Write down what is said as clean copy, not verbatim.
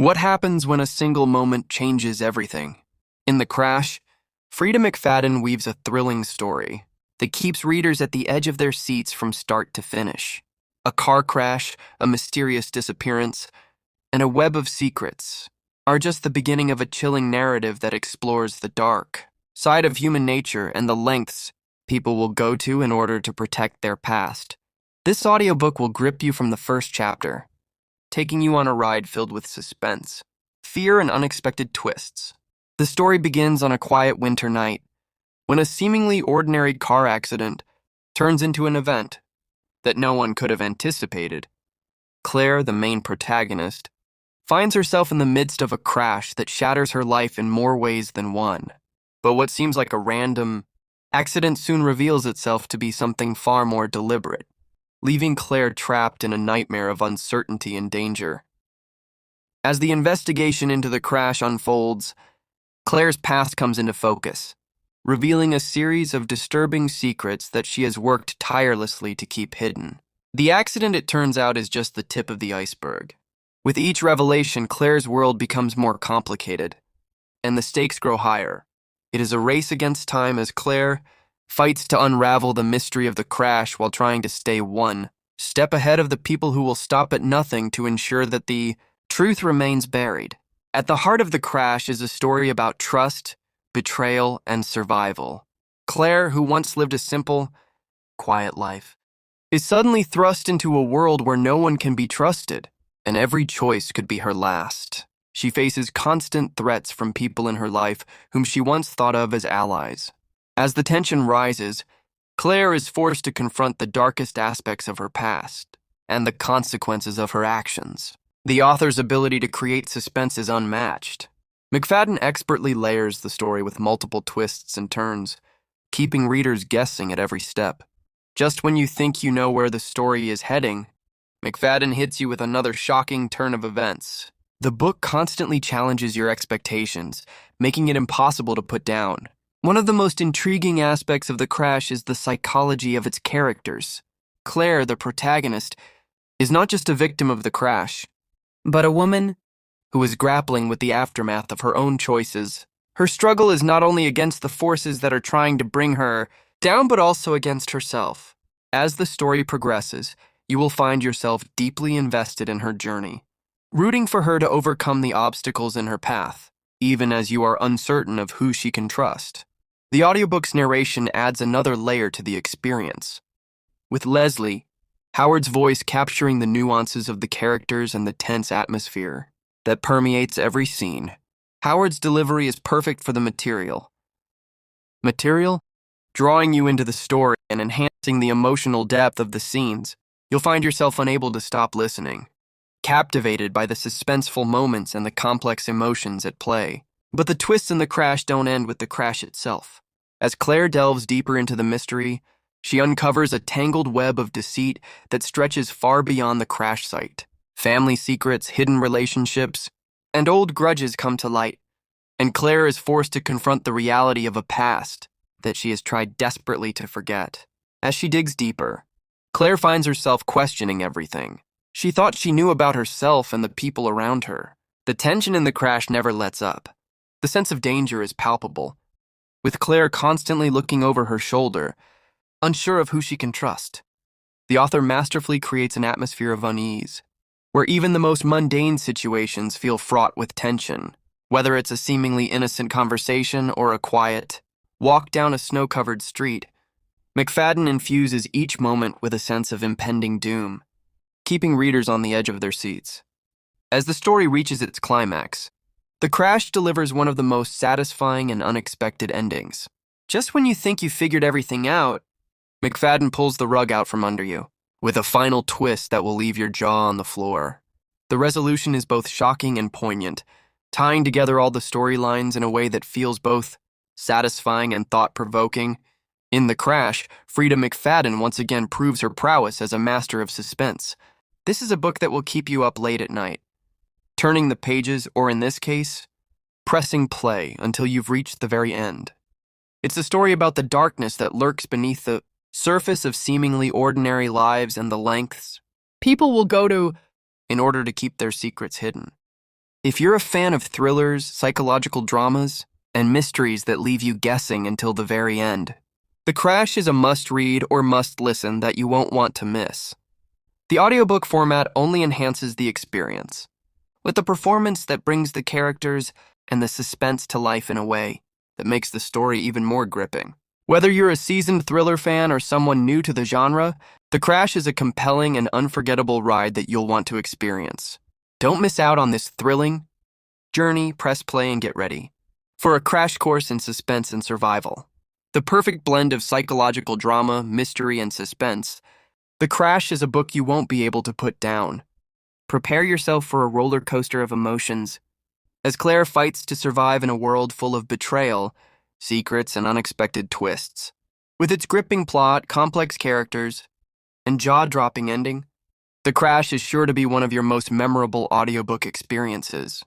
What happens when a single moment changes everything? In The Crash, Freida McFadden weaves a thrilling story that keeps readers at the edge of their seats from start to finish. A car crash, a mysterious disappearance, and a web of secrets are just the beginning of a chilling narrative that explores the dark side of human nature and the lengths people will go to in order to protect their past. This audiobook will grip you from the first chapter, taking you on a ride filled with suspense, fear, and unexpected twists. The story begins on a quiet winter night when a seemingly ordinary car accident turns into an event that no one could have anticipated. Claire, the main protagonist, finds herself in the midst of a crash that shatters her life in more ways than one. But what seems like a random accident soon reveals itself to be something far more deliberate, leaving Claire trapped in a nightmare of uncertainty and danger. As the investigation into the crash unfolds, Claire's past comes into focus, revealing a series of disturbing secrets that she has worked tirelessly to keep hidden. The accident, it turns out, is just the tip of the iceberg. With each revelation, Claire's world becomes more complicated, and the stakes grow higher. It is a race against time as Claire fights to unravel the mystery of the crash while trying to stay one step ahead of the people who will stop at nothing to ensure that the truth remains buried. At the heart of the crash is a story about trust, betrayal, and survival. Claire, who once lived a simple, quiet life, is suddenly thrust into a world where no one can be trusted, and every choice could be her last. She faces constant threats from people in her life whom she once thought of as allies. As the tension rises, Claire is forced to confront the darkest aspects of her past and the consequences of her actions. The author's ability to create suspense is unmatched. McFadden expertly layers the story with multiple twists and turns, keeping readers guessing at every step. Just when you think you know where the story is heading, McFadden hits you with another shocking turn of events. The book constantly challenges your expectations, making it impossible to put down. One of the most intriguing aspects of The Crash is the psychology of its characters. Claire, the protagonist, is not just a victim of the crash, but a woman who is grappling with the aftermath of her own choices. Her struggle is not only against the forces that are trying to bring her down, but also against herself. As the story progresses, you will find yourself deeply invested in her journey, rooting for her to overcome the obstacles in her path, even as you are uncertain of who she can trust. The audiobook's narration adds another layer to the experience, with Leslie, Howard's voice, capturing the nuances of the characters and the tense atmosphere that permeates every scene. Howard's delivery is perfect for the material, drawing you into the story and enhancing the emotional depth of the scenes. You'll find yourself unable to stop listening, captivated by the suspenseful moments and the complex emotions at play. But the twists in the crash don't end with the crash itself. As Claire delves deeper into the mystery, she uncovers a tangled web of deceit that stretches far beyond the crash site. Family secrets, hidden relationships, and old grudges come to light, and Claire is forced to confront the reality of a past that she has tried desperately to forget. As she digs deeper, Claire finds herself questioning everything she thought she knew about herself and the people around her. The tension in the crash never lets up. The sense of danger is palpable, with Claire constantly looking over her shoulder, unsure of who she can trust. The author masterfully creates an atmosphere of unease, where even the most mundane situations feel fraught with tension. Whether it's a seemingly innocent conversation or a quiet walk down a snow-covered street, McFadden infuses each moment with a sense of impending doom, keeping readers on the edge of their seats. As the story reaches its climax, The Crash delivers one of the most satisfying and unexpected endings. Just when you think you figured everything out, McFadden pulls the rug out from under you, with a final twist that will leave your jaw on the floor. The resolution is both shocking and poignant, tying together all the storylines in a way that feels both satisfying and thought-provoking. In The Crash, Freida McFadden once again proves her prowess as a master of suspense. This is a book that will keep you up late at night, turning the pages, or in this case, pressing play until you've reached the very end. It's a story about the darkness that lurks beneath the surface of seemingly ordinary lives and the lengths people will go to in order to keep their secrets hidden. If you're a fan of thrillers, psychological dramas, and mysteries that leave you guessing until the very end, The Crash is a must-read or must-listen that you won't want to miss. The audiobook format only enhances the experience, with a performance that brings the characters and the suspense to life in a way that makes the story even more gripping. Whether you're a seasoned thriller fan or someone new to the genre, The Crash is a compelling and unforgettable ride that you'll want to experience. Don't miss out on this thrilling journey. Press play and get ready for a crash course in suspense and survival. The perfect blend of psychological drama, mystery, and suspense, The Crash is a book you won't be able to put down. Prepare yourself for a roller coaster of emotions as Claire fights to survive in a world full of betrayal, secrets, and unexpected twists. With its gripping plot, complex characters, and jaw-dropping ending, The Crash is sure to be one of your most memorable audiobook experiences.